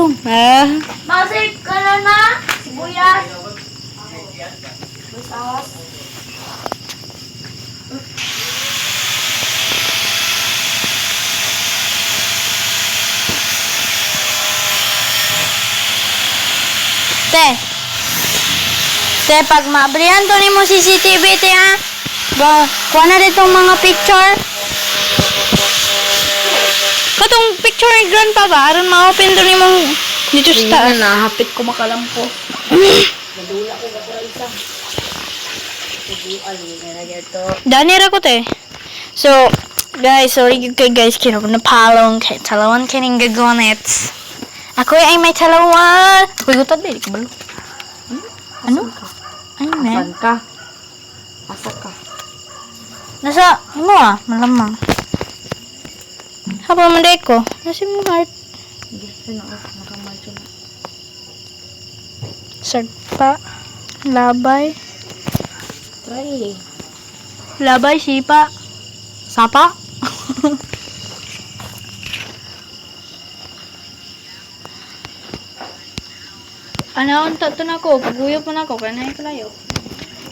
talong. Masik ka na. Sibuyas. Sauce. Te. Te, pag maabrihan to ni mo CCTV, te, ha? Kuha na dito mga picture. Katong picture ni grandpa ba? Aron ma-open to ni mong dito sa taas. Na, hapit ko makalampo. Nadula ko ba isa? Dani ra ko, te. So, guys, sorry kay guys, napalong kay talawan kining gagonets. Ako ay may talawan. Uy, gutad ba? Di ko balo. Ano? Ay, ne? Asan ka? Asa ka? Nasa, mo malamang. Habang manday ko, nasa mo heart. Hindi, sino ako? Nakamadyo na. Sagpa. Labay. Try. Labay, sipa. Sapa. Ano, ang tato na ko. Paguyop mo na ako. Kaya na yung kalayo.